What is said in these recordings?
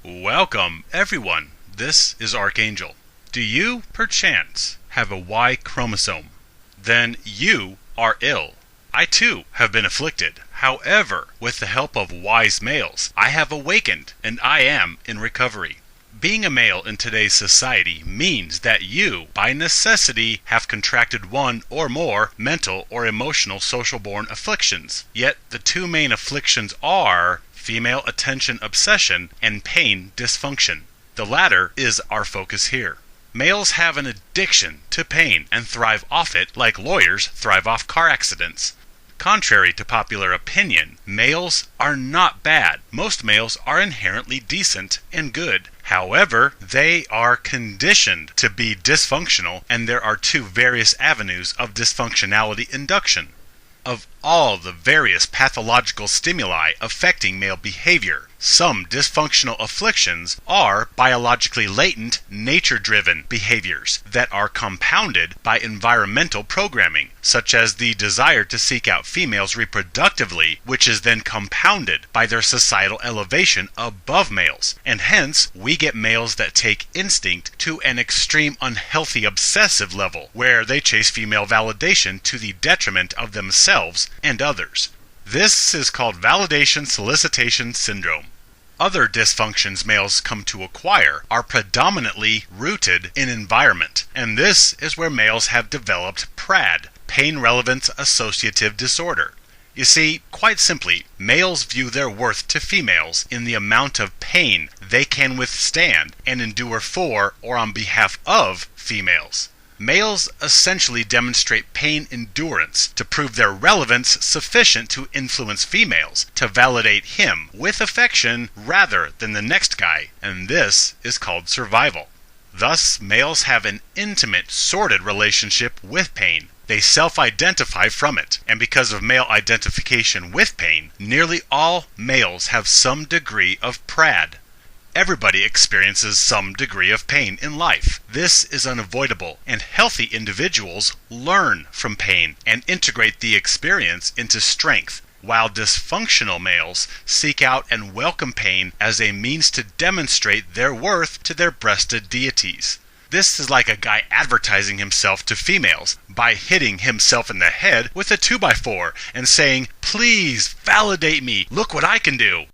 Welcome, everyone. This is Archangel. Do you, perchance, have a Y chromosome? Then you are ill. I too have been afflicted. However, with the help of wise males, I have awakened and I am in recovery. Being a male in today's society means that you, by necessity, have contracted one or more mental or emotional social-born afflictions. Yet the two main afflictions are female attention obsession and pain dysfunction. The latter is our focus here. Males have an addiction to pain and thrive off it like lawyers thrive off car accidents. Contrary to popular opinion, males are not bad. Most males are inherently decent and good. However, they are conditioned to be dysfunctional, and there are two various avenues of dysfunctionality induction. Of all the various pathological stimuli affecting male behavior, some dysfunctional afflictions are biologically latent, nature-driven behaviors that are compounded by environmental programming, such as the desire to seek out females reproductively, which is then compounded by their societal elevation above males, and hence we get males that take instinct to an extreme unhealthy obsessive level, where they chase female validation to the detriment of themselves and others. This is called validation solicitation syndrome. Other dysfunctions males come to acquire are predominantly rooted in environment, and this is where males have developed PRAD, Pain Relevance Associative Disorder. You see, quite simply, males view their worth to females in the amount of pain they can withstand and endure for or on behalf of females. Males essentially demonstrate pain endurance to prove their relevance sufficient to influence females to validate him with affection rather than the next guy, and this is called survival. Thus, males have an intimate, sordid relationship with pain. They self-identify from it, and because of male identification with pain, nearly all males have some degree of PRAD. Everybody experiences some degree of pain in life. This is unavoidable, and healthy individuals learn from pain and integrate the experience into strength, while dysfunctional males seek out and welcome pain as a means to demonstrate their worth to their breasted deities. This is like a guy advertising himself to females by hitting himself in the head with a 2x4 and saying, "Please validate me, look what I can do."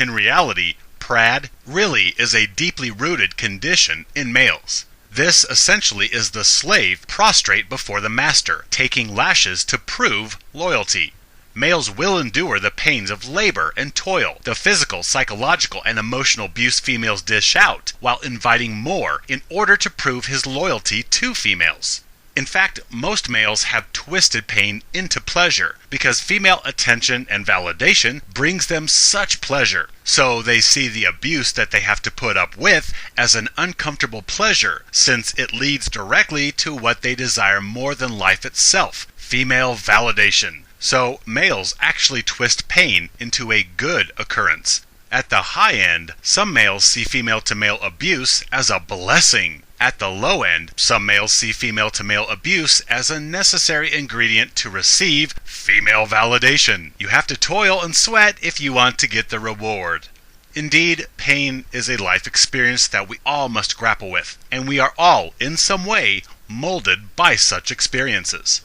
In reality, PRAD really is a deeply rooted condition in males. This essentially is the slave prostrate before the master, taking lashes to prove loyalty. Males will endure the pains of labor and toil, the physical, psychological, and emotional abuse females dish out, while inviting more in order to prove his loyalty to females. In fact, most males have twisted pain into pleasure because female attention and validation brings them such pleasure. So they see the abuse that they have to put up with as an uncomfortable pleasure, since it leads directly to what they desire more than life itself, female validation. So males actually twist pain into a good occurrence. At the high end, some males see female-to-male abuse as a blessing. At the low end, some males see female-to-male abuse as a necessary ingredient to receive female validation. You have to toil and sweat if you want to get the reward. Indeed, pain is a life experience that we all must grapple with, and we are all, in some way, molded by such experiences.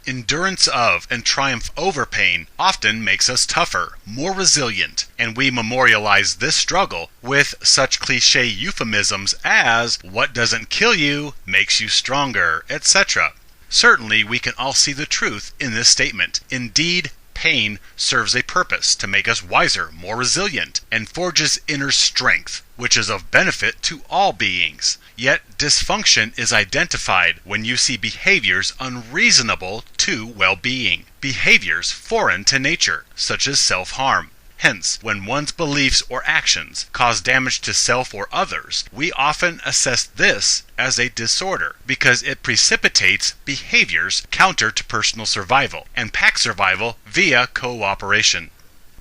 Endurance of and triumph over pain often makes us tougher, more resilient, and we memorialize this struggle with such cliché euphemisms as "what doesn't kill you makes you stronger," etc. Certainly, we can all see the truth in this statement. Indeed, pain serves a purpose to make us wiser, more resilient, and forges inner strength, which is of benefit to all beings. Yet dysfunction is identified when you see behaviors unreasonable to well-being, behaviors foreign to nature, such as self-harm. Hence, when one's beliefs or actions cause damage to self or others, we often assess this as a disorder because it precipitates behaviors counter to personal survival and pack survival via cooperation.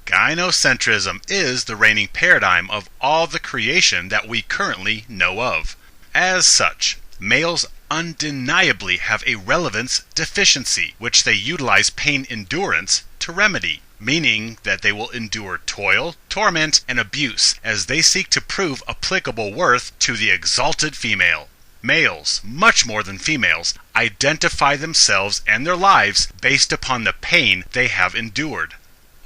Gynocentrism is the reigning paradigm of all the creation that we currently know of. As such, males undeniably have a relevance deficiency, which they utilize pain endurance to remedy. meaning that they will endure toil, torment, and abuse as they seek to prove applicable worth to the exalted female. Males, much more than females, identify themselves and their lives based upon the pain they have endured.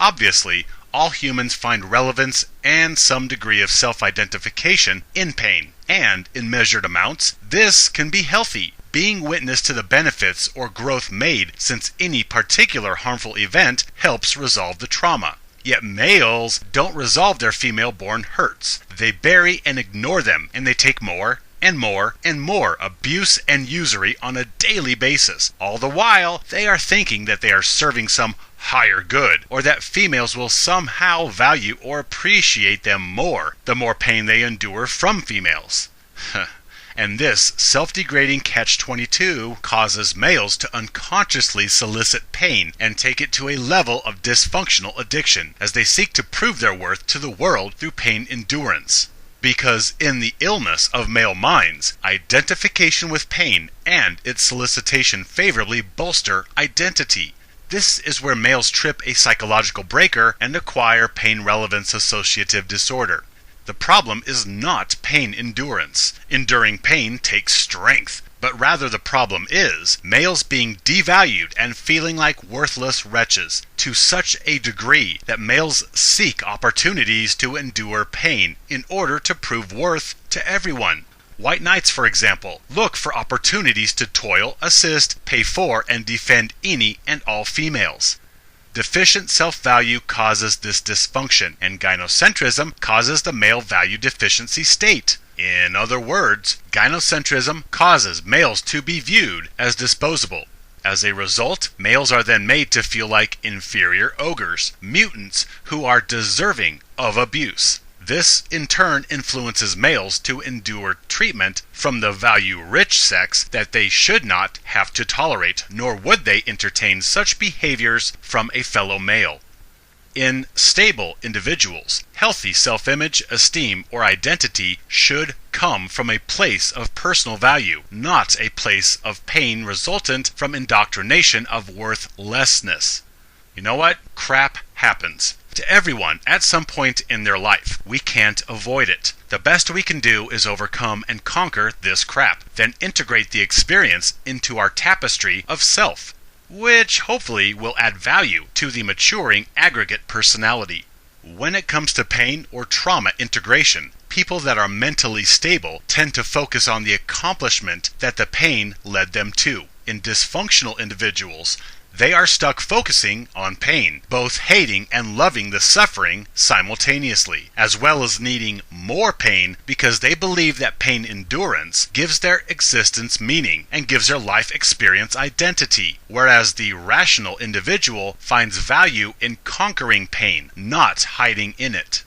Obviously, all humans find relevance and some degree of self-identification in pain, and in measured amounts, this can be healthy, being witness to the benefits or growth made since any particular harmful event helps resolve the trauma. Yet males don't resolve their female-born hurts. They bury and ignore them, and they take more and more and more abuse and usury on a daily basis. All the while, they are thinking that they are serving some higher good, or that females will somehow value or appreciate them more the more pain they endure from females. And this self-degrading catch-22 causes males to unconsciously solicit pain and take it to a level of dysfunctional addiction as they seek to prove their worth to the world through pain endurance. Because in the illness of male minds, identification with pain and its solicitation favorably bolster identity. This is where males trip a psychological breaker and acquire pain relevance associative disorder. The problem is not pain endurance. Enduring pain takes strength. But rather the problem is males being devalued and feeling like worthless wretches to such a degree that males seek opportunities to endure pain in order to prove worth to everyone. White knights, for example, look for opportunities to toil, assist, pay for, and defend any and all females. Deficient self-value causes this dysfunction, and gynocentrism causes the male value deficiency state. In other words, gynocentrism causes males to be viewed as disposable. As a result, males are then made to feel like inferior ogres, mutants who are deserving of abuse. This, in turn, influences males to endure treatment from the value-rich sex that they should not have to tolerate, nor would they entertain such behaviors from a fellow male. In stable individuals, healthy self-image, esteem, or identity should come from a place of personal value, not a place of pain resultant from indoctrination of worthlessness. You know what? Crap happens to everyone at some point in their life. We can't avoid it. The best we can do is overcome and conquer this crap, then integrate the experience into our tapestry of self, which hopefully will add value to the maturing aggregate personality. When it comes to pain or trauma integration, people that are mentally stable tend to focus on the accomplishment that the pain led them to. In dysfunctional individuals, they are stuck focusing on pain, both hating and loving the suffering simultaneously, as well as needing more pain because they believe that pain endurance gives their existence meaning and gives their life experience identity, whereas the rational individual finds value in conquering pain, not hiding in it.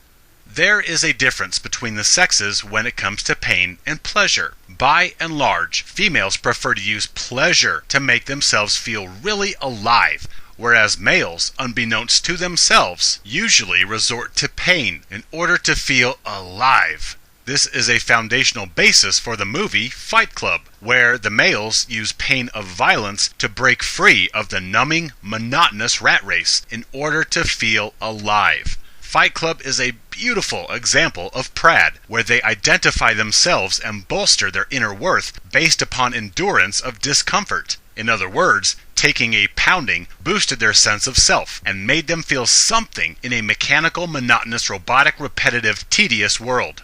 There is a difference between the sexes when it comes to pain and pleasure. By and large, females prefer to use pleasure to make themselves feel really alive, whereas males, unbeknownst to themselves, usually resort to pain in order to feel alive. This is a foundational basis for the movie Fight Club, where the males use pain of violence to break free of the numbing, monotonous rat race in order to feel alive. Fight Club is a beautiful example of Prad, where they identify themselves and bolster their inner worth based upon endurance of discomfort. In other words, taking a pounding boosted their sense of self and made them feel something in a mechanical, monotonous, robotic, repetitive, tedious world.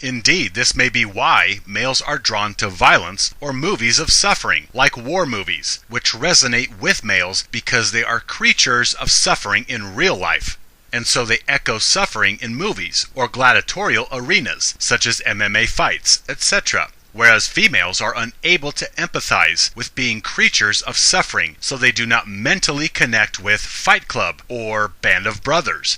Indeed, this may be why males are drawn to violence or movies of suffering, like war movies, which resonate with males because they are creatures of suffering in real life. And so they echo suffering in movies or gladiatorial arenas, such as MMA fights, etc. Whereas females are unable to empathize with being creatures of suffering, so they do not mentally connect with Fight Club or Band of Brothers.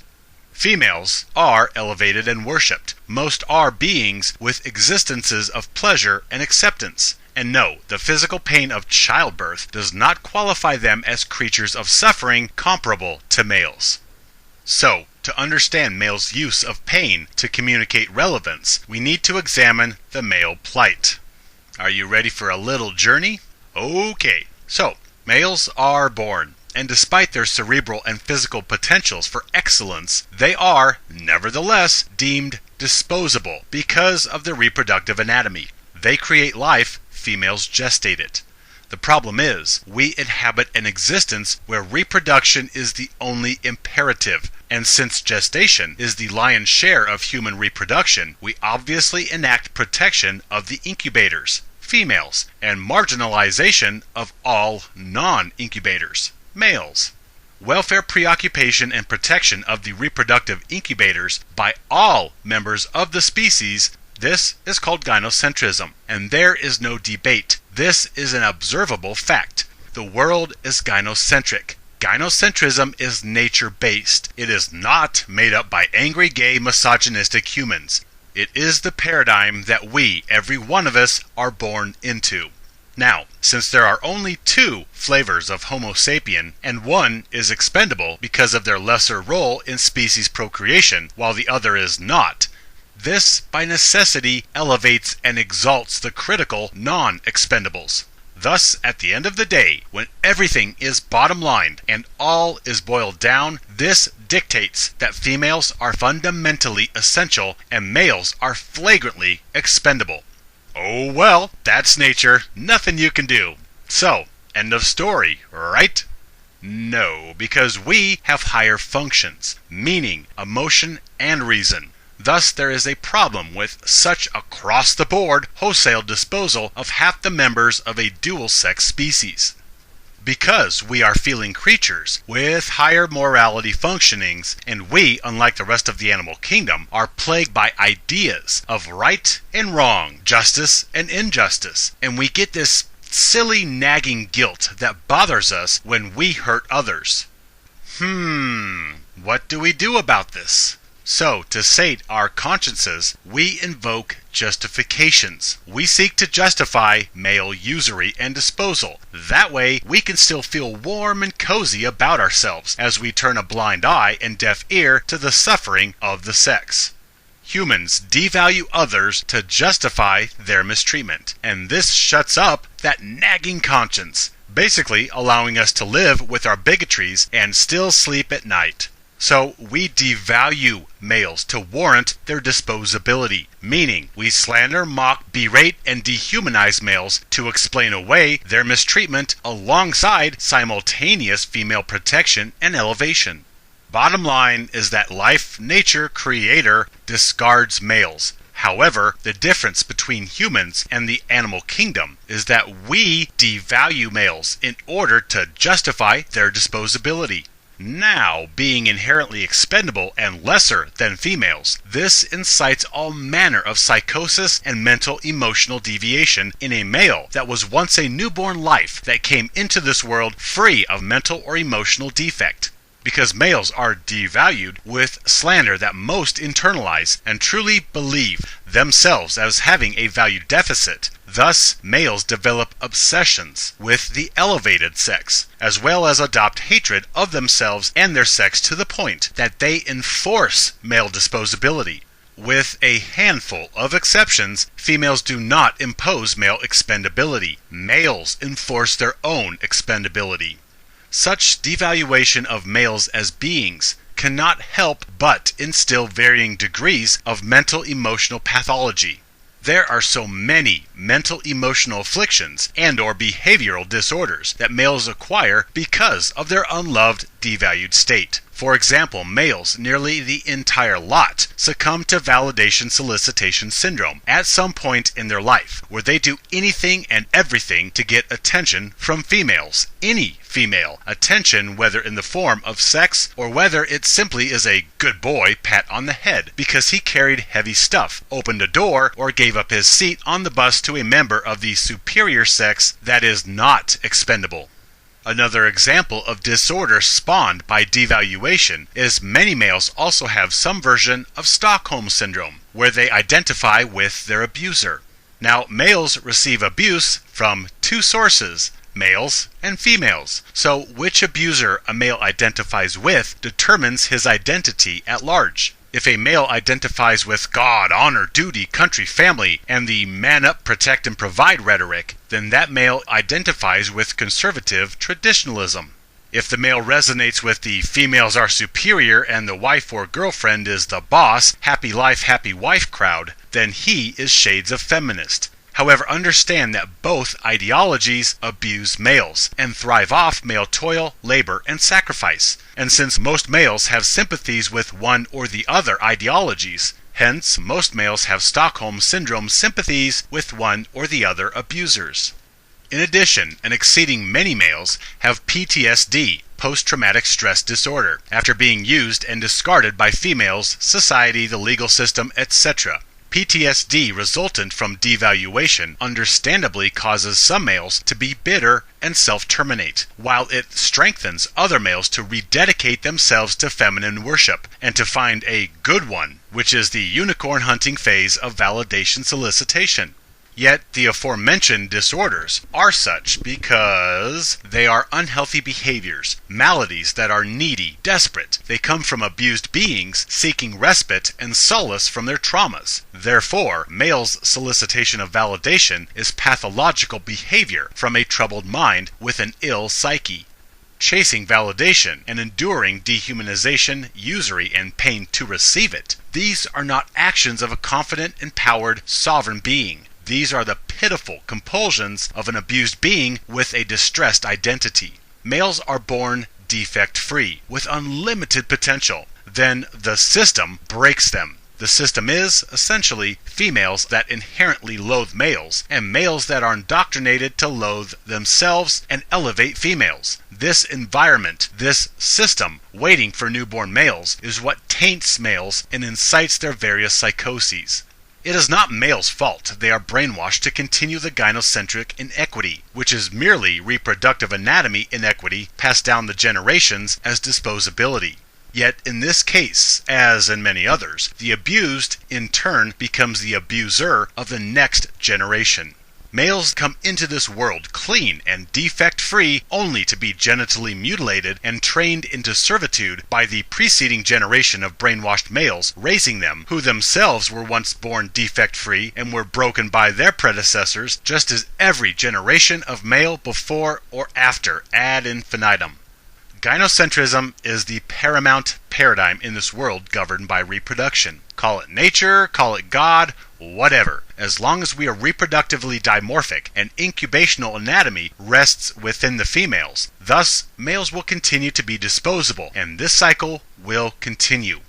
Females are elevated and worshipped. Most are beings with existences of pleasure and acceptance. And no, the physical pain of childbirth does not qualify them as creatures of suffering comparable to males. So, to understand males' use of pain to communicate relevance, we need to examine the male plight. Are you ready for a little journey? Okay, so, males are born. and despite their cerebral and physical potentials for excellence, they are, nevertheless, deemed disposable because of their reproductive anatomy. They create life, females gestate it. The problem is, we inhabit an existence where reproduction is the only imperative, and since gestation is the lion's share of human reproduction, we obviously enact protection of the incubators, females, and marginalization of all non-incubators, males. Welfare preoccupation and protection of the reproductive incubators by all members of the species, this is called gynocentrism, and there is no debate. This is an observable fact. The world is gynocentric. Gynocentrism is nature-based. It is not made up by angry, gay, misogynistic humans. It is the paradigm that we, every one of us, are born into. Now, since there are only two flavors of Homo sapien, and one is expendable because of their lesser role in species procreation, while the other is not, this, by necessity, elevates and exalts the critical non-expendables. Thus, at the end of the day, when everything is bottom-lined and all is boiled down, this dictates that females are fundamentally essential and males are flagrantly expendable. Oh well, that's nature. Nothing you can do. So, end of story, right? No, because we have higher functions, meaning, emotion, and reason. Thus, there is a problem with such across-the-board wholesale disposal of half the members of a dual-sex species. Because we are feeling creatures with higher morality functionings, and we, unlike the rest of the animal kingdom, are plagued by ideas of right and wrong, justice and injustice, and we get this silly nagging guilt that bothers us when we hurt others. What do we do about this? So, to sate our consciences, we invoke justifications. We seek to justify male usury and disposal. That way, we can still feel warm and cozy about ourselves as we turn a blind eye and deaf ear to the suffering of the sex. Humans devalue others to justify their mistreatment, and this shuts up that nagging conscience, basically allowing us to live with our bigotries and still sleep at night. So we devalue males to warrant their disposability, meaning we slander, mock, berate, and dehumanize males to explain away their mistreatment alongside simultaneous female protection and elevation. Bottom line is that life, nature, creator discards males. However, the difference between humans and the animal kingdom is that we devalue males in order to justify their disposability. Now, being inherently expendable and lesser than females, this incites all manner of psychosis and mental emotional deviation in a male that was once a newborn life that came into this world free of mental or emotional defect. Because males are devalued with slander that most internalize and truly believe themselves as having a value deficit. Thus, males develop obsessions with the elevated sex, as well as adopt hatred of themselves and their sex to the point that they enforce male disposability. With a handful of exceptions, females do not impose male expendability. Males enforce their own expendability. Such devaluation of males as beings cannot help but instill varying degrees of mental emotional pathology. There are so many mental emotional afflictions and or behavioral disorders that males acquire because of their unloved, devalued state. For example, males, nearly the entire lot, succumb to validation solicitation syndrome at some point in their life, where they do anything and everything to get attention from females. Any female. Attention, whether in the form of sex or whether it simply is a good boy pat on the head because he carried heavy stuff, opened a door, or gave up his seat on the bus to a member of the superior sex that is not expendable. Another example of disorder spawned by devaluation is many males also have some version of Stockholm Syndrome, where they identify with their abuser. Now, males receive abuse from two sources, males and females. So, which abuser a male identifies with determines his identity at large. If a male identifies with God, honor, duty, country, family, and the man up, protect, and provide rhetoric, then that male identifies with conservative traditionalism. If the male resonates with the females are superior and the wife or girlfriend is the boss, happy life, happy wife crowd, then he is shades of feminist. However, understand that both ideologies abuse males and thrive off male toil, labor, and sacrifice. And since most males have sympathies with one or the other ideologies, hence most males have Stockholm Syndrome sympathies with one or the other abusers. In addition, an exceeding many males have PTSD, post-traumatic stress disorder, after being used and discarded by females, society, the legal system, etc. PTSD resultant from devaluation understandably causes some males to be bitter and self-terminate, while it strengthens other males to rededicate themselves to feminine worship and to find a good one, which is the unicorn hunting phase of validation solicitation. Yet the aforementioned disorders are such because they are unhealthy behaviors, maladies that are needy, desperate. They come from abused beings seeking respite and solace from their traumas. Therefore, males' solicitation of validation is pathological behavior from a troubled mind with an ill psyche. Chasing validation and enduring dehumanization, usury, and pain to receive it. These are not actions of a confident, empowered, sovereign being. These are the pitiful compulsions of an abused being with a distressed identity. Males are born defect-free, with unlimited potential. Then the system breaks them. The system is, essentially, females that inherently loathe males, and males that are indoctrinated to loathe themselves and elevate females. This environment, this system, waiting for newborn males, is what taints males and incites their various psychoses. It is not males' fault they are brainwashed to continue the gynocentric inequity, which is merely reproductive anatomy inequity passed down the generations as disposability. Yet in this case, as in many others, the abused in turn becomes the abuser of the next generation. Males come into this world clean and defect-free only to be genitally mutilated and trained into servitude by the preceding generation of brainwashed males raising them, who themselves were once born defect-free and were broken by their predecessors, just as every generation of male before or after ad infinitum. Gynocentrism is the paramount paradigm in this world governed by reproduction. Call it nature, call it God, whatever. As long as we are reproductively dimorphic and incubational anatomy rests within the females, thus males will continue to be disposable and this cycle will continue.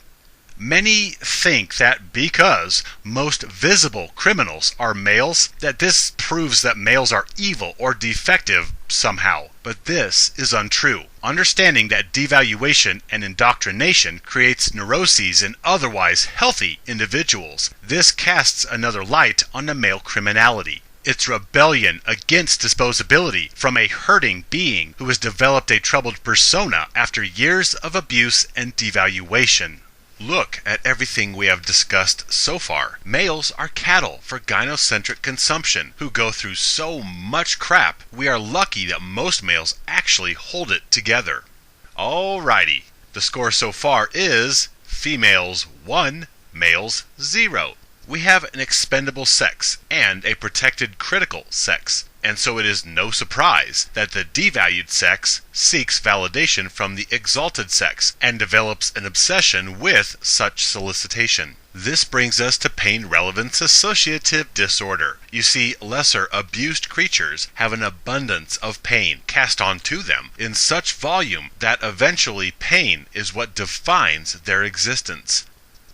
Many think that because most visible criminals are males, that this proves that males are evil or defective somehow. But this is untrue. Understanding that devaluation and indoctrination creates neuroses in otherwise healthy individuals, this casts another light on the male criminality. Its rebellion against disposability from a hurting being who has developed a troubled persona after years of abuse and devaluation. Look at everything we have discussed so far. Males are cattle for gynocentric consumption who go through so much crap. We are lucky that most males actually hold it together. Alrighty, the score so far is females 1, males 0. We have an expendable sex and a protected critical sex. And so it is no surprise that the devalued sex seeks validation from the exalted sex and develops an obsession with such solicitation. This brings us to pain relevance associative disorder. You see, lesser abused creatures have an abundance of pain cast onto them in such volume that eventually pain is what defines their existence.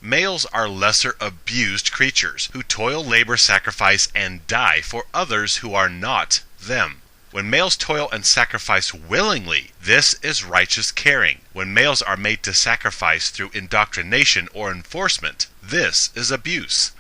Males are lesser abused creatures who toil, labor, sacrifice, and die for others who are not them. When males toil and sacrifice willingly, this is righteous caring. When males are made to sacrifice through indoctrination or enforcement, this is abuse.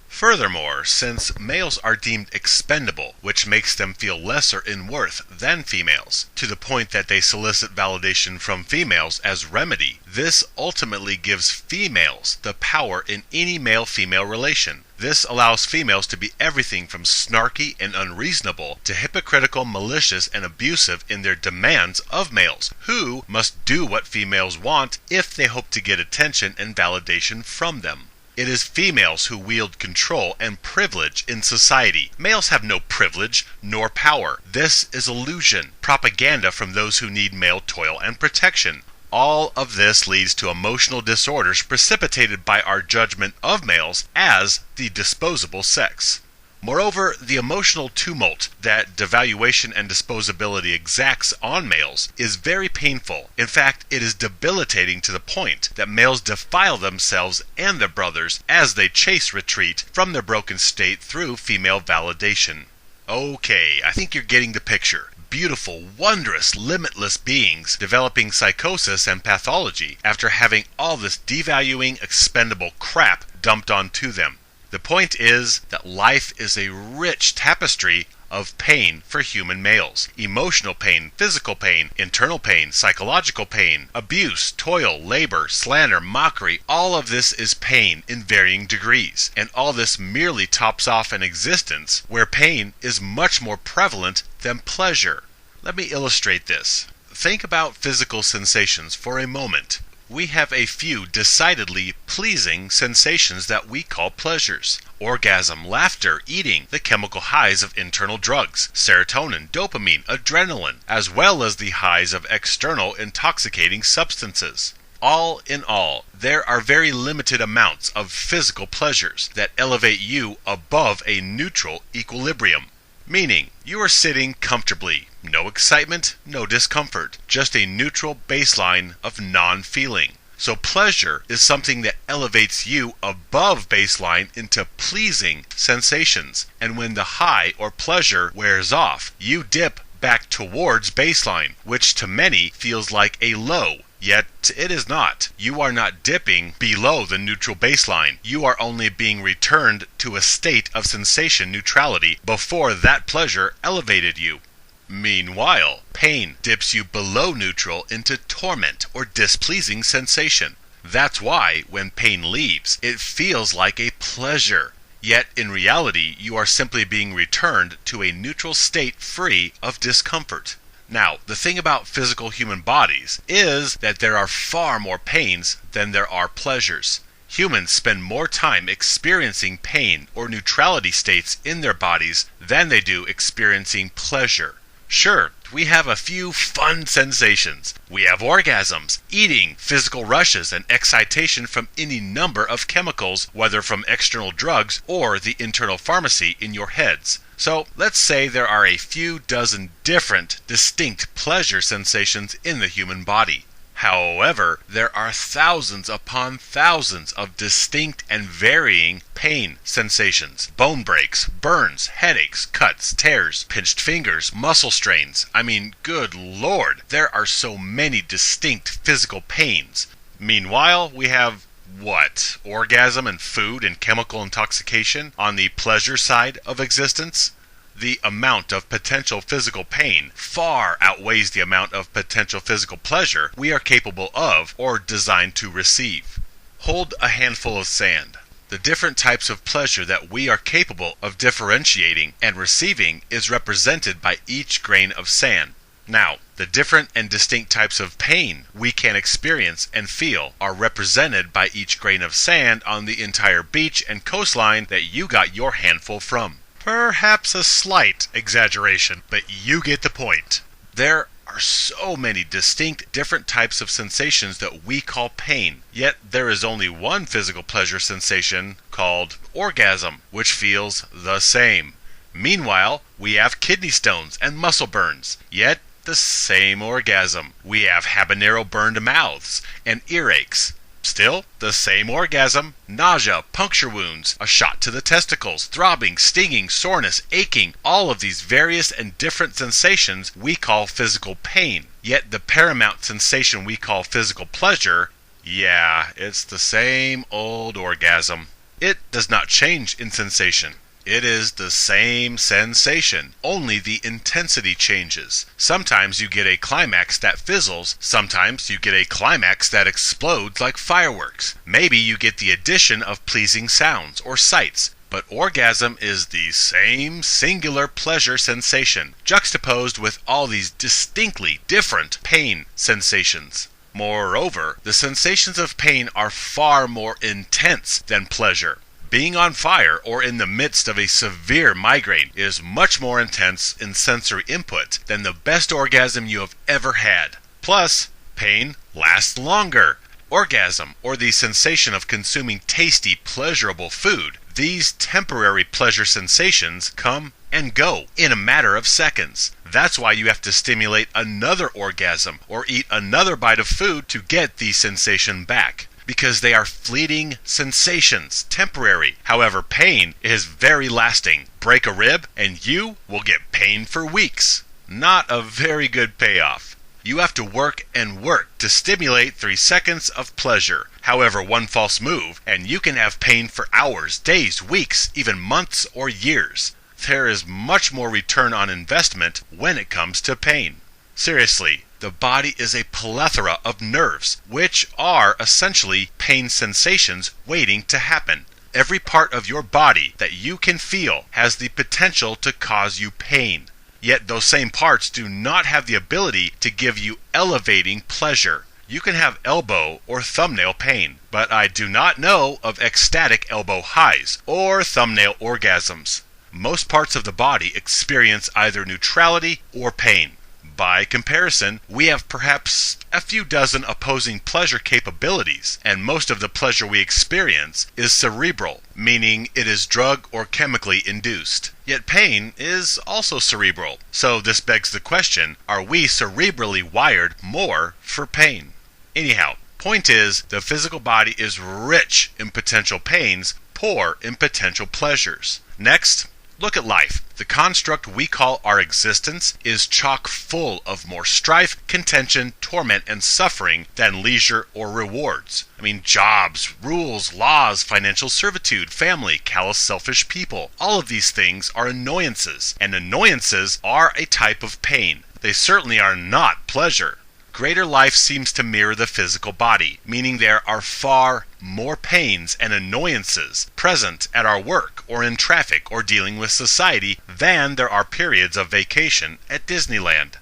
Furthermore, since males are deemed expendable, which makes them feel lesser in worth than females, to the point that they solicit validation from females as remedy, this ultimately gives females the power in any male-female relation. This allows females to be everything from snarky and unreasonable to hypocritical, malicious, and abusive in their demands of males, who must do what females want if they hope to get attention and validation from them. It is females who wield control and privilege in society. Males have no privilege nor power. This is illusion, propaganda from those who need male toil and protection. All of this leads to emotional disorders precipitated by our judgment of males as the disposable sex. Moreover, the emotional tumult that devaluation and disposability exacts on males is very painful. In fact, it is debilitating to the point that males defile themselves and their brothers as they chase retreat from their broken state through female validation. Okay, I think you're getting the picture. Beautiful, wondrous, limitless beings developing psychosis and pathology after having all this devaluing, expendable crap dumped onto them. The point is that life is a rich tapestry of pain for human males. Emotional pain, physical pain, internal pain, psychological pain, abuse, toil, labor, slander, mockery, all of this is pain in varying degrees. And all this merely tops off an existence where pain is much more prevalent than pleasure. Let me illustrate this. Think about physical sensations for a moment. We have a few decidedly pleasing sensations that we call pleasures. Orgasm, laughter, eating, the chemical highs of internal drugs, serotonin, dopamine, adrenaline, as well as the highs of external intoxicating substances. All in all, there are very limited amounts of physical pleasures that elevate you above a neutral equilibrium. Meaning, you are sitting comfortably, no excitement, no discomfort, just a neutral baseline of non-feeling. So pleasure is something that elevates you above baseline into pleasing sensations. And when the high or pleasure wears off, you dip back towards baseline, which to many feels like a low. Yet it is not. You are not dipping below the neutral baseline. You are only being returned to a state of sensation neutrality before that pleasure elevated you. Meanwhile, pain dips you below neutral into torment or displeasing sensation. That's why when pain leaves, it feels like a pleasure. Yet in reality, you are simply being returned to a neutral state free of discomfort. Now, the thing about physical human bodies is that there are far more pains than there are pleasures. Humans spend more time experiencing pain or neutrality states in their bodies than they do experiencing pleasure. Sure, we have a few fun sensations. We have orgasms, eating, physical rushes, and excitation from any number of chemicals, whether from external drugs or the internal pharmacy in your heads. So let's say there are a few dozen different, distinct pleasure sensations in the human body. However, there are thousands upon thousands of distinct and varying pain sensations. Bone breaks, burns, headaches, cuts, tears, pinched fingers, muscle strains. I mean, good Lord, there are so many distinct physical pains. Meanwhile, we have what? Orgasm and food and chemical intoxication on the pleasure side of existence? The amount of potential physical pain far outweighs the amount of potential physical pleasure we are capable of or designed to receive. Hold a handful of sand. The different types of pleasure that we are capable of differentiating and receiving is represented by each grain of sand. Now, the different and distinct types of pain we can experience and feel are represented by each grain of sand on the entire beach and coastline that you got your handful from. Perhaps a slight exaggeration, but you get the point. There are so many distinct different types of sensations that we call pain, yet there is only one physical pleasure sensation called orgasm, which feels the same. Meanwhile, we have kidney stones and muscle burns, yet the same orgasm. We have habanero burned mouths and earaches. Still, the same orgasm, nausea, puncture wounds, a shot to the testicles, throbbing, stinging, soreness, aching, all of these various and different sensations we call physical pain. Yet the paramount sensation we call physical pleasure, yeah, it's the same old orgasm. It does not change in sensation. It is the same sensation, only the intensity changes. Sometimes you get a climax that fizzles, sometimes you get a climax that explodes like fireworks. Maybe you get the addition of pleasing sounds or sights, but orgasm is the same singular pleasure sensation, juxtaposed with all these distinctly different pain sensations. Moreover, the sensations of pain are far more intense than pleasure. Being on fire or in the midst of a severe migraine is much more intense in sensory input than the best orgasm you have ever had. Plus, pain lasts longer. Orgasm, or the sensation of consuming tasty, pleasurable food, these temporary pleasure sensations come and go in a matter of seconds. That's why you have to stimulate another orgasm or eat another bite of food to get the sensation back, because they are fleeting sensations, temporary. However, pain is very lasting. Break a rib and you will get pain for weeks. Not a very good payoff. You have to work and work to stimulate 3 seconds of pleasure. However, one false move and you can have pain for hours, days, weeks, even months or years. There is much more return on investment when it comes to pain. Seriously, the body is a plethora of nerves, which are essentially pain sensations waiting to happen. Every part of your body that you can feel has the potential to cause you pain. Yet those same parts do not have the ability to give you elevating pleasure. You can have elbow or thumbnail pain, but I do not know of ecstatic elbow highs or thumbnail orgasms. Most parts of the body experience either neutrality or pain. By comparison, we have perhaps a few dozen opposing pleasure capabilities, and most of the pleasure we experience is cerebral, meaning it is drug or chemically induced. Yet pain is also cerebral, so this begs the question, are we cerebrally wired more for pain? Anyhow, point is, the physical body is rich in potential pains, poor in potential pleasures. Next, look at life. The construct we call our existence is chock full of more strife, contention, torment, and suffering than leisure or rewards. Jobs, rules, laws, financial servitude, family, callous, selfish people. All of these things are annoyances, and annoyances are a type of pain. They certainly are not pleasure. Greater life seems to mirror the physical body, meaning there are far more pains and annoyances present at our work or in traffic or dealing with society than there are periods of vacation at Disneyland.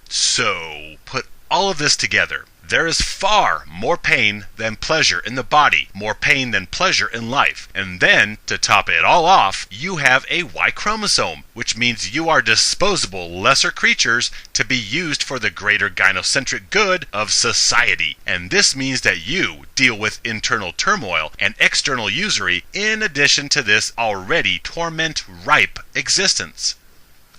So, put all of this together. There is far more pain than pleasure in the body, more pain than pleasure in life. And then, to top it all off, you have a Y chromosome, which means you are disposable, lesser creatures to be used for the greater gynocentric good of society. And this means that you deal with internal turmoil and external usury in addition to this already torment-ripe existence.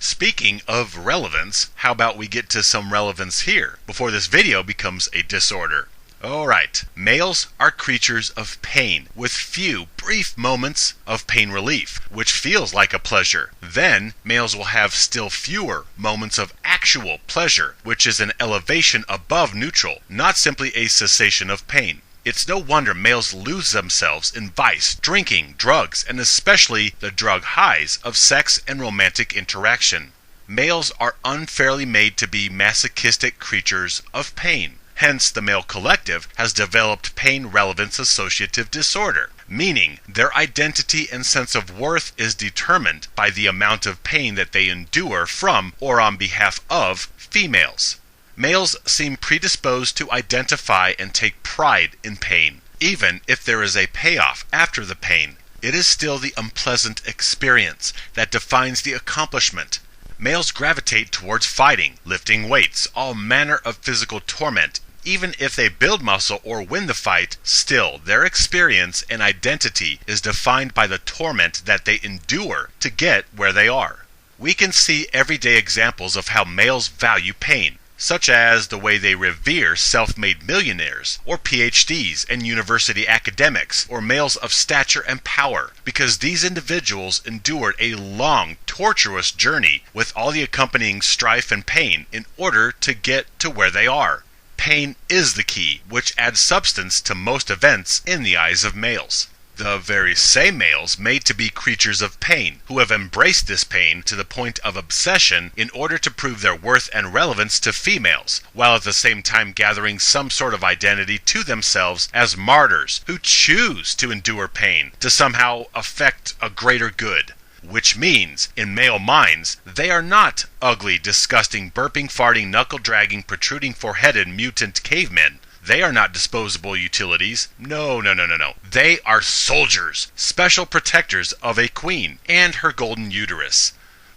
Speaking of relevance, how about we get to some relevance here before this video becomes a disorder? Alright, males are creatures of pain with few brief moments of pain relief, which feels like a pleasure. Then, males will have still fewer moments of actual pleasure, which is an elevation above neutral, not simply a cessation of pain. It's no wonder males lose themselves in vice, drinking, drugs, and especially the drug highs of sex and romantic interaction. Males are unfairly made to be masochistic creatures of pain. Hence, the male collective has developed pain relevance associative disorder, meaning their identity and sense of worth is determined by the amount of pain that they endure from or on behalf of females. Males seem predisposed to identify and take pride in pain. Even if there is a payoff after the pain, it is still the unpleasant experience that defines the accomplishment. Males gravitate towards fighting, lifting weights, all manner of physical torment. Even if they build muscle or win the fight, still their experience and identity is defined by the torment that they endure to get where they are. We can see everyday examples of how males value pain, such as the way they revere self-made millionaires, or PhDs and university academics, or males of stature and power, because these individuals endured a long, tortuous journey with all the accompanying strife and pain in order to get to where they are. Pain is the key, which adds substance to most events in the eyes of males. The very same males made to be creatures of pain, who have embraced this pain to the point of obsession in order to prove their worth and relevance to females, while at the same time gathering some sort of identity to themselves as martyrs who choose to endure pain to somehow affect a greater good. Which means, in male minds, they are not ugly, disgusting, burping, farting, knuckle-dragging, protruding foreheaded mutant cavemen. They are not disposable utilities. No. They are soldiers, special protectors of a queen and her golden uterus.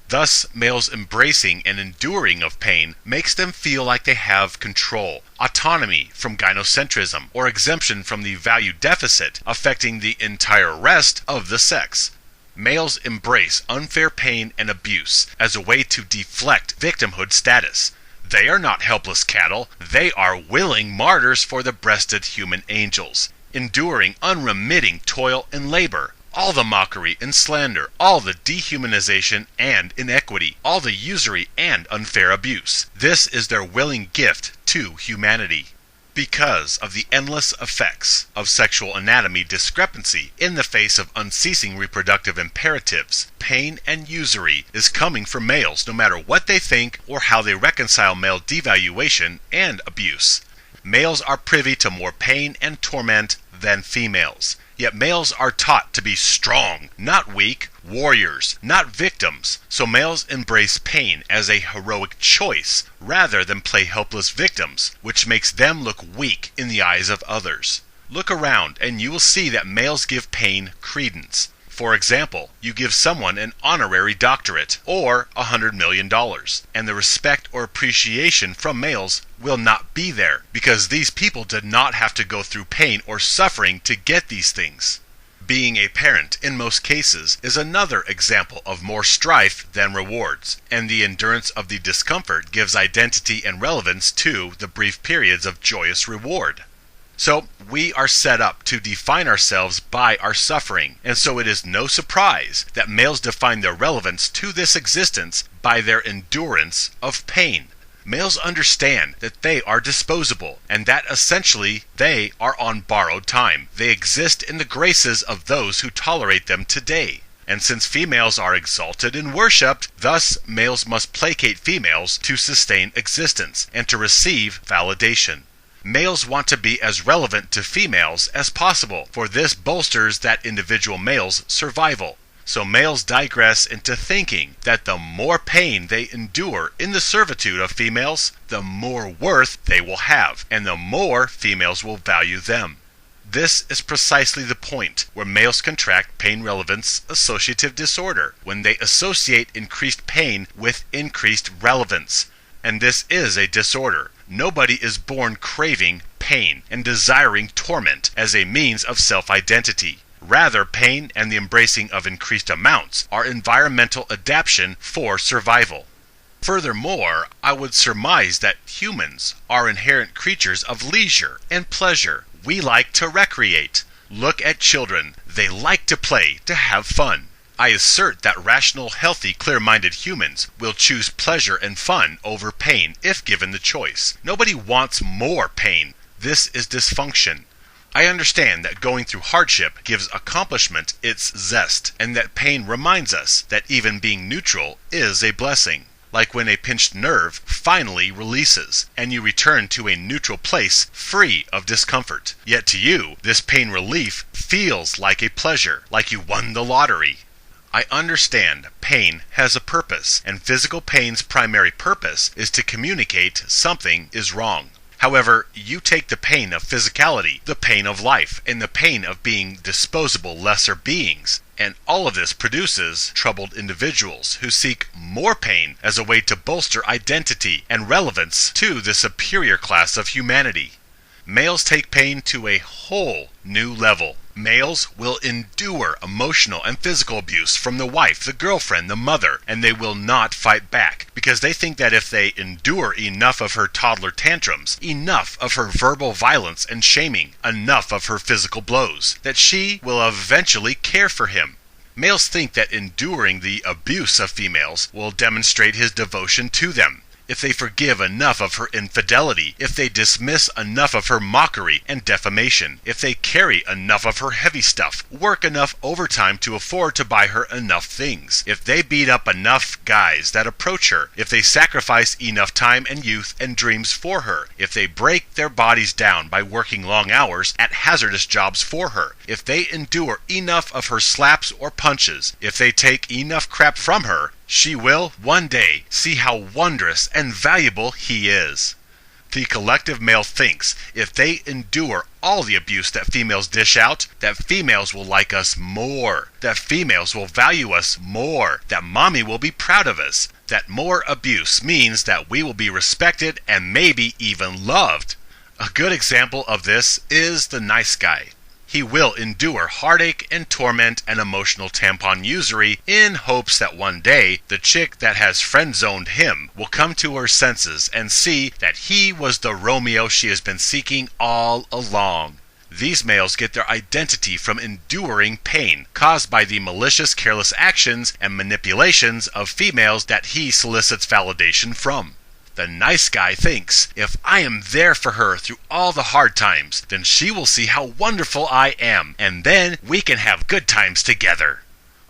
Thus, males embracing and enduring of pain makes them feel like they have control, autonomy from gynocentrism, or exemption from the value deficit affecting the entire rest of the sex. Males embrace unfair pain and abuse as a way to deflect victimhood status. They are not helpless cattle. They are willing martyrs for the breasted human angels, enduring unremitting toil and labor, all the mockery and slander, all the dehumanization and inequity, all the usury and unfair abuse. This is their willing gift to humanity. Because of the endless effects of sexual anatomy discrepancy in the face of unceasing reproductive imperatives, pain and usury is coming from males no matter what they think or how they reconcile male devaluation and abuse. Males are privy to more pain and torment than females. Yet males are taught to be strong, not weak, warriors, not victims. So males embrace pain as a heroic choice rather than play helpless victims, which makes them look weak in the eyes of others. Look around and you will see that males give pain credence. For example, you give someone an honorary doctorate or $100 million, and the respect or appreciation from males will not be there because these people did not have to go through pain or suffering to get these things. Being a parent, in most cases, is another example of more strife than rewards, and the endurance of the discomfort gives identity and relevance to the brief periods of joyous reward. So we are set up to define ourselves by our suffering, and so it is no surprise that males define their relevance to this existence by their endurance of pain. Males understand that they are disposable, and that essentially they are on borrowed time. They exist in the graces of those who tolerate them today. And since females are exalted and worshipped, thus males must placate females to sustain existence and to receive validation. Males want to be as relevant to females as possible, for this bolsters that individual male's survival. So males digress into thinking that the more pain they endure in the servitude of females, the more worth they will have, and the more females will value them. This is precisely the point where males contract pain relevance associative disorder, when they associate increased pain with increased relevance. And this is a disorder. Nobody is born craving pain and desiring torment as a means of self-identity. Rather, pain and the embracing of increased amounts are environmental adaptation for survival. Furthermore, I would surmise that humans are inherent creatures of leisure and pleasure. We like to recreate. Look at children. They like to play, to have fun. I assert that rational, healthy, clear-minded humans will choose pleasure and fun over pain if given the choice. Nobody wants more pain. This is dysfunction. I understand that going through hardship gives accomplishment its zest, and that pain reminds us that even being neutral is a blessing. Like when a pinched nerve finally releases, and you return to a neutral place free of discomfort. Yet to you, this pain relief feels like a pleasure, like you won the lottery. I understand pain has a purpose, and physical pain's primary purpose is to communicate something is wrong. However, you take the pain of physicality, the pain of life, and the pain of being disposable lesser beings, and all of this produces troubled individuals who seek more pain as a way to bolster identity and relevance to the superior class of humanity. Males take pain to a whole new level. Males will endure emotional and physical abuse from the wife, the girlfriend, the mother, and they will not fight back because they think that if they endure enough of her toddler tantrums, enough of her verbal violence and shaming, enough of her physical blows, that she will eventually care for him. Males think that enduring the abuse of females will demonstrate his devotion to them. If they forgive enough of her infidelity, if they dismiss enough of her mockery and defamation, if they carry enough of her heavy stuff, work enough overtime to afford to buy her enough things, if they beat up enough guys that approach her, if they sacrifice enough time and youth and dreams for her, if they break their bodies down by working long hours at hazardous jobs for her, if they endure enough of her slaps or punches, if they take enough crap from her, she will, one day, see how wondrous and valuable he is. The collective male thinks if they endure all the abuse that females dish out, that females will like us more, that females will value us more, that mommy will be proud of us, that more abuse means that we will be respected and maybe even loved. A good example of this is the nice guy. He will endure heartache and torment and emotional tampon usury in hopes that one day the chick that has friend-zoned him will come to her senses and see that he was the Romeo she has been seeking all along. These males get their identity from enduring pain caused by the malicious, careless actions and manipulations of females that he solicits validation from. The nice guy thinks, if I am there for her through all the hard times, then she will see how wonderful I am, and then we can have good times together.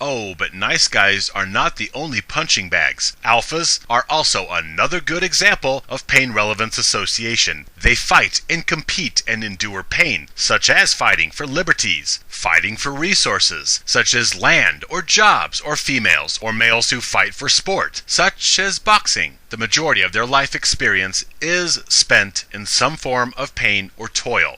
Oh, but nice guys are not the only punching bags. Alphas are also another good example of pain relevance association. They fight and compete and endure pain, such as fighting for liberties, fighting for resources, such as land or jobs or females, or males who fight for sport, such as boxing. The majority of their life experience is spent in some form of pain or toil.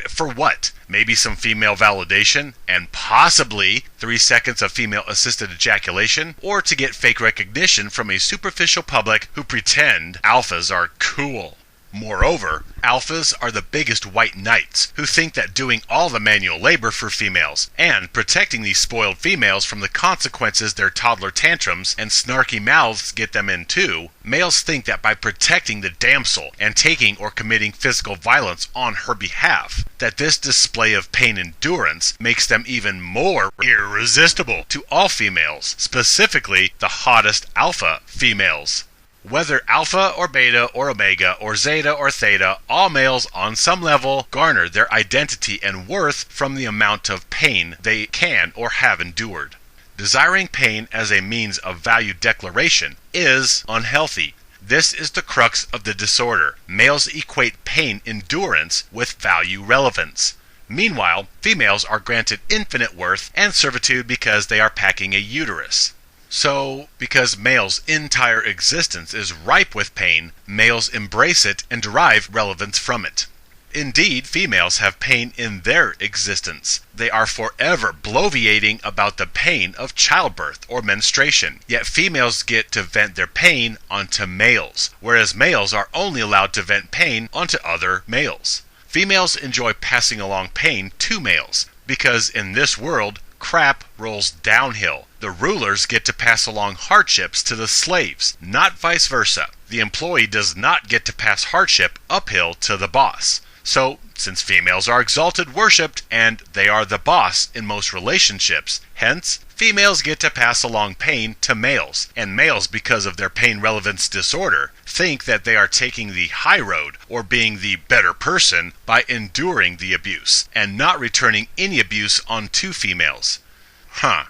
For what? Maybe some female validation, and possibly 3 seconds of female-assisted ejaculation, or to get fake recognition from a superficial public who pretend alphas are cool. Moreover, alphas are the biggest white knights who think that doing all the manual labor for females and protecting these spoiled females from the consequences their toddler tantrums and snarky mouths get them into, males think that by protecting the damsel and taking or committing physical violence on her behalf, that this display of pain endurance makes them even more irresistible to all females, specifically the hottest alpha females. Whether alpha or beta or omega or zeta or theta, all males on some level garner their identity and worth from the amount of pain they can or have endured. Desiring pain as a means of value declaration is unhealthy. This is the crux of the disorder. Males equate pain endurance with value relevance. Meanwhile, females are granted infinite worth and servitude because they are packing a uterus. So, because males' entire existence is ripe with pain, males embrace it and derive relevance from it. Indeed, females have pain in their existence. They are forever bloviating about the pain of childbirth or menstruation, yet females get to vent their pain onto males, whereas males are only allowed to vent pain onto other males. Females enjoy passing along pain to males, because in this world, crap rolls downhill. The rulers get to pass along hardships to the slaves, not vice versa. The employee does not get to pass hardship uphill to the boss. So, since females are exalted, worshipped, and they are the boss in most relationships, hence, females get to pass along pain to males, and males, because of their pain relevance disorder, think that they are taking the high road or being the better person by enduring the abuse, and not returning any abuse onto females.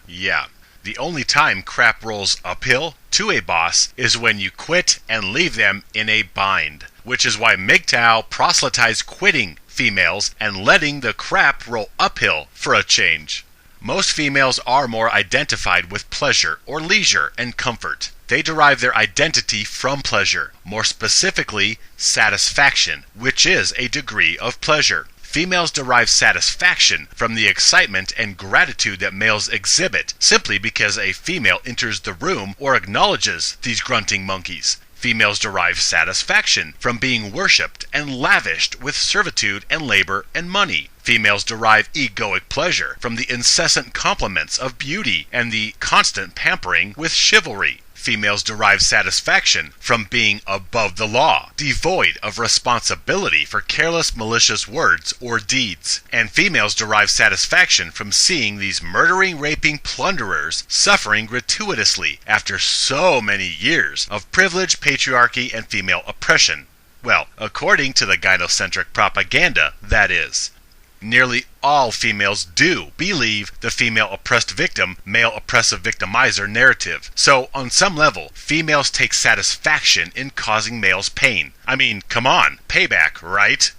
Yeah. The only time crap rolls uphill to a boss is when you quit and leave them in a bind, which is why MGTOW proselytize quitting females and letting the crap roll uphill for a change. Most females are more identified with pleasure or leisure and comfort. They derive their identity from pleasure, more specifically, satisfaction, which is a degree of pleasure. Females derive satisfaction from the excitement and gratitude that males exhibit, simply because a female enters the room or acknowledges these grunting monkeys. Females derive satisfaction from being worshipped and lavished with servitude and labor and money. Females derive egoic pleasure from the incessant compliments of beauty and the constant pampering with chivalry. Females derive satisfaction from being above the law, devoid of responsibility for careless, malicious words or deeds. And females derive satisfaction from seeing these murdering, raping plunderers suffering gratuitously after so many years of privilege, patriarchy, and female oppression. Well, according to the gynocentric propaganda, that is. Nearly all females do believe the female oppressed victim, male oppressive victimizer narrative. So, on some level, females take satisfaction in causing males pain. I mean, come on, payback, right?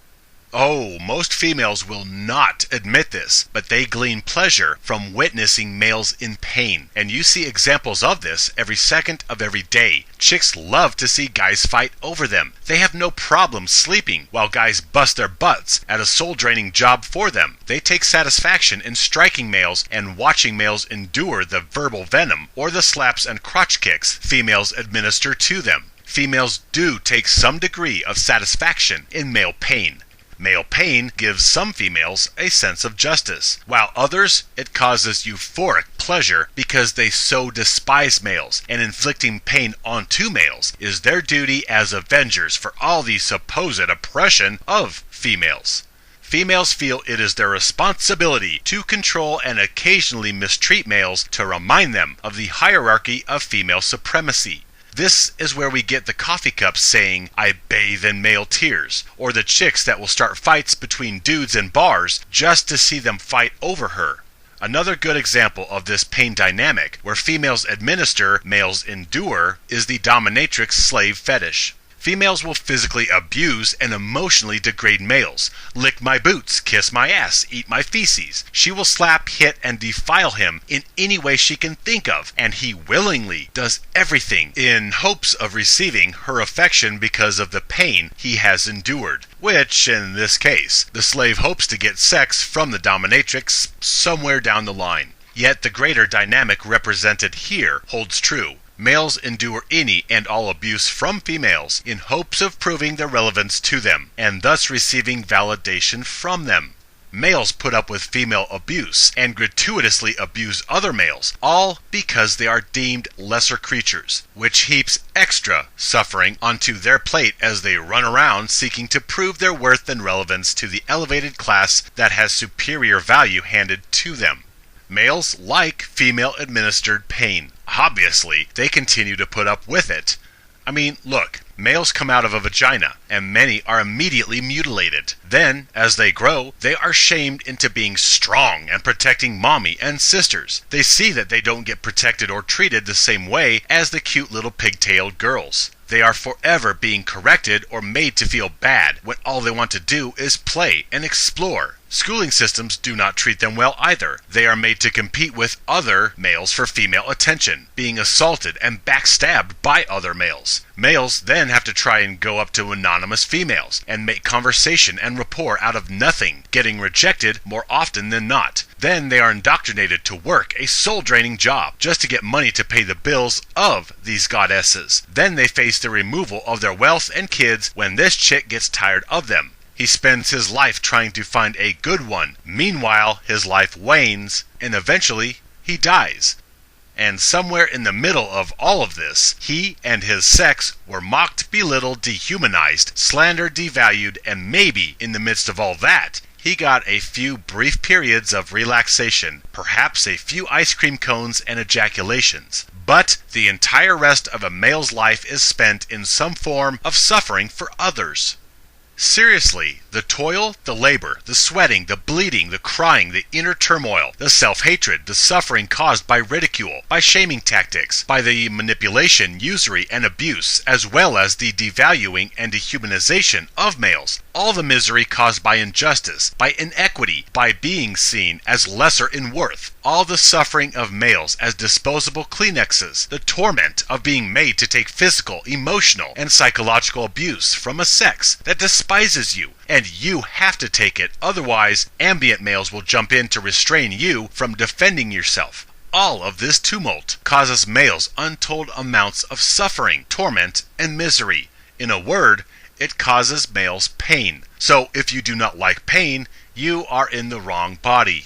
Oh, most females will not admit this, but they glean pleasure from witnessing males in pain. And you see examples of this every second of every day. Chicks love to see guys fight over them. They have no problem sleeping while guys bust their butts at a soul-draining job for them. They take satisfaction in striking males and watching males endure the verbal venom or the slaps and crotch kicks females administer to them. Females do take some degree of satisfaction in male pain. Male pain gives some females a sense of justice, while others it causes euphoric pleasure because they so despise males, and inflicting pain onto males is their duty as avengers for all the supposed oppression of females. Females feel it is their responsibility to control and occasionally mistreat males to remind them of the hierarchy of female supremacy. This is where we get the coffee cups saying, "I bathe in male tears," or the chicks that will start fights between dudes in bars just to see them fight over her. Another good example of this pain dynamic, where females administer, males endure, is the dominatrix slave fetish. Females will physically abuse and emotionally degrade males. Lick my boots, kiss my ass, eat my feces. She will slap, hit, and defile him in any way she can think of, and he willingly does everything in hopes of receiving her affection because of the pain he has endured, which, in this case, the slave hopes to get sex from the dominatrix somewhere down the line. Yet the greater dynamic represented here holds true. Males endure any and all abuse from females in hopes of proving their relevance to them, and thus receiving validation from them. Males put up with female abuse and gratuitously abuse other males, all because they are deemed lesser creatures, which heaps extra suffering onto their plate as they run around seeking to prove their worth and relevance to the elevated class that has superior value handed to them. Males like female-administered pain. Obviously, they continue to put up with it. I mean, look, males come out of a vagina, and many are immediately mutilated. Then, as they grow, they are shamed into being strong and protecting mommy and sisters. They see that they don't get protected or treated the same way as the cute little pigtailed girls. They are forever being corrected or made to feel bad when all they want to do is play and explore. Schooling systems do not treat them well either. They are made to compete with other males for female attention, being assaulted and backstabbed by other males. Males then have to try and go up to anonymous females and make conversation and rapport out of nothing, getting rejected more often than not. Then they are indoctrinated to work a soul-draining job just to get money to pay the bills of these goddesses. Then they face the removal of their wealth and kids when this chick gets tired of them. He spends his life trying to find a good one. Meanwhile, his life wanes, and eventually, he dies. And somewhere in the middle of all of this, he and his sex were mocked, belittled, dehumanized, slandered, devalued, and maybe, in the midst of all that, he got a few brief periods of relaxation, perhaps a few ice cream cones and ejaculations. But the entire rest of a male's life is spent in some form of suffering for others. Seriously, the toil, the labor, the sweating, the bleeding, the crying, the inner turmoil, the self-hatred, the suffering caused by ridicule, by shaming tactics, by the manipulation, usury, and abuse, as well as the devaluing and dehumanization of males, all the misery caused by injustice, by inequity, by being seen as lesser in worth, all the suffering of males as disposable Kleenexes, the torment of being made to take physical, emotional, and psychological abuse from a sex that despises you, and you have to take it, otherwise ambient males will jump in to restrain you from defending yourself. All of this tumult causes males untold amounts of suffering, torment, and misery. In a word, it causes males pain. So if you do not like pain, you are in the wrong body.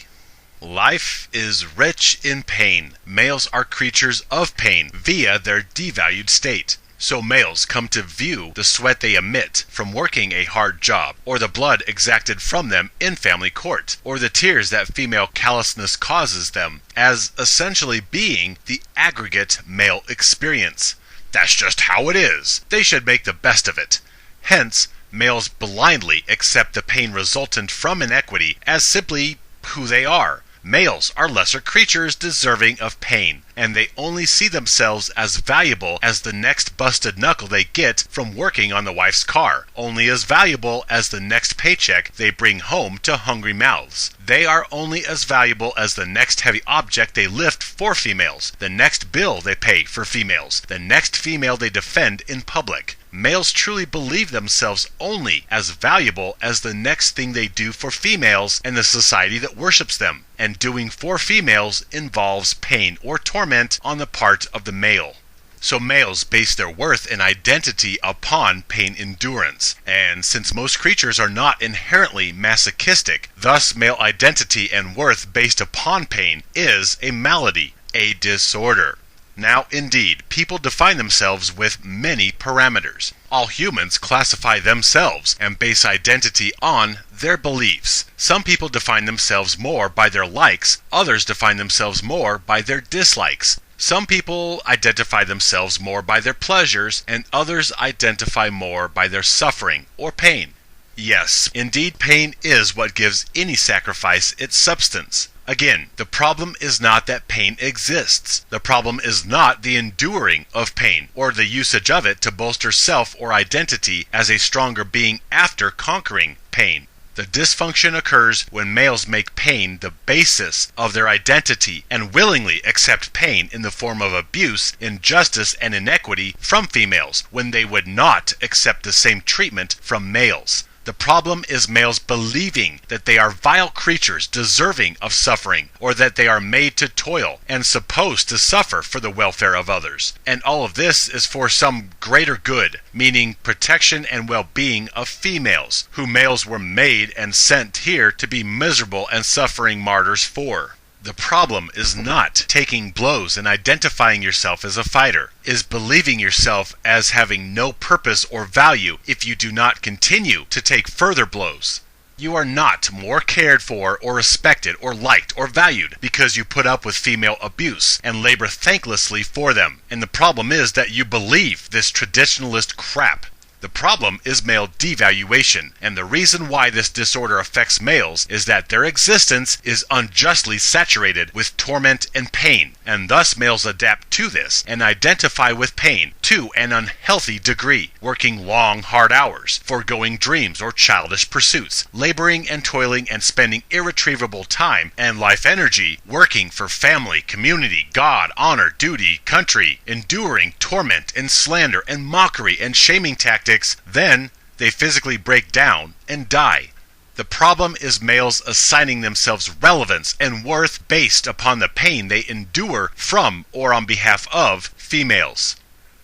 Life is rich in pain. Males are creatures of pain via their devalued state. So males come to view the sweat they emit from working a hard job, or the blood exacted from them in family court, or the tears that female callousness causes them, as essentially being the aggregate male experience. That's just how it is. They should make the best of it. Hence, males blindly accept the pain resultant from inequity as simply who they are. Males are lesser creatures deserving of pain. and they only see themselves as valuable as the next busted knuckle they get from working on the wife's car, only as valuable as the next paycheck they bring home to hungry mouths. They are only as valuable as the next heavy object they lift for females, the next bill they pay for females, the next female they defend in public. Males truly believe themselves only as valuable as the next thing they do for females and the society that worships them, and doing for females involves pain or torment on the part of the male. So males base their worth and identity upon pain endurance, and since most creatures are not inherently masochistic, thus male identity and worth based upon pain is a malady, a disorder. Now, indeed, people define themselves with many parameters. All humans classify themselves and base identity on their beliefs. Some people define themselves more by their likes, others define themselves more by their dislikes. Some people identify themselves more by their pleasures, and others identify more by their suffering or pain. Yes, indeed, pain is what gives any sacrifice its substance. Again, the problem is not that pain exists. The problem is not the enduring of pain, or the usage of it to bolster self or identity as a stronger being after conquering pain. The dysfunction occurs when males make pain the basis of their identity and willingly accept pain in the form of abuse, injustice, and inequity from females when they would not accept the same treatment from males. The problem is males believing that they are vile creatures deserving of suffering, or that they are made to toil and supposed to suffer for the welfare of others. And all of this is for some greater good, meaning protection and well-being of females, who males were made and sent here to be miserable and suffering martyrs for. The problem is not taking blows and identifying yourself as a fighter, is believing yourself as having no purpose or value if you do not continue to take further blows. You are not more cared for or respected or liked or valued because you put up with female abuse and labor thanklessly for them. And the problem is that you believe this traditionalist crap. The problem is male devaluation, and the reason why this disorder affects males is that their existence is unjustly saturated with torment and pain, and thus males adapt to this and identify with pain to an unhealthy degree, working long, hard hours, foregoing dreams or childish pursuits, laboring and toiling and spending irretrievable time and life energy working for family, community, God, honor, duty, country, enduring torment and slander and mockery and shaming tactics. Then they physically break down and die. The problem is males assigning themselves relevance and worth based upon the pain they endure from or on behalf of females.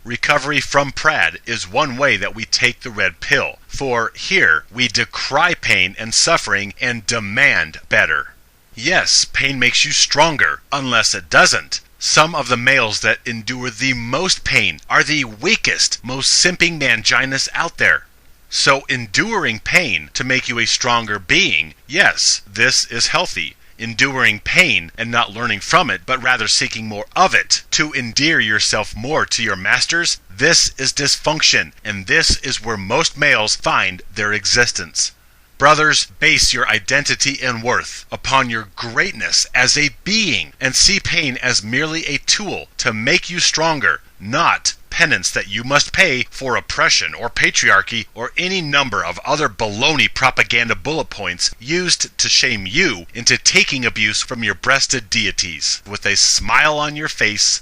Recovery from PRAD is one way that we take the red pill, for here we decry pain and suffering and demand better. Yes, pain makes you stronger, unless it doesn't. Some of the males that endure the most pain are the weakest, most simping manginas out there. So enduring pain to make you a stronger being, yes, this is healthy. Enduring pain and not learning from it, but rather seeking more of it to endear yourself more to your masters, this is dysfunction, and this is where most males find their existence. Brothers, base your identity and worth upon your greatness as a being and see pain as merely a tool to make you stronger, not penance that you must pay for oppression or patriarchy or any number of other baloney propaganda bullet points used to shame you into taking abuse from your breasted deities. With a smile on your face,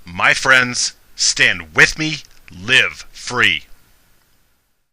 my friends, stand with me, live free.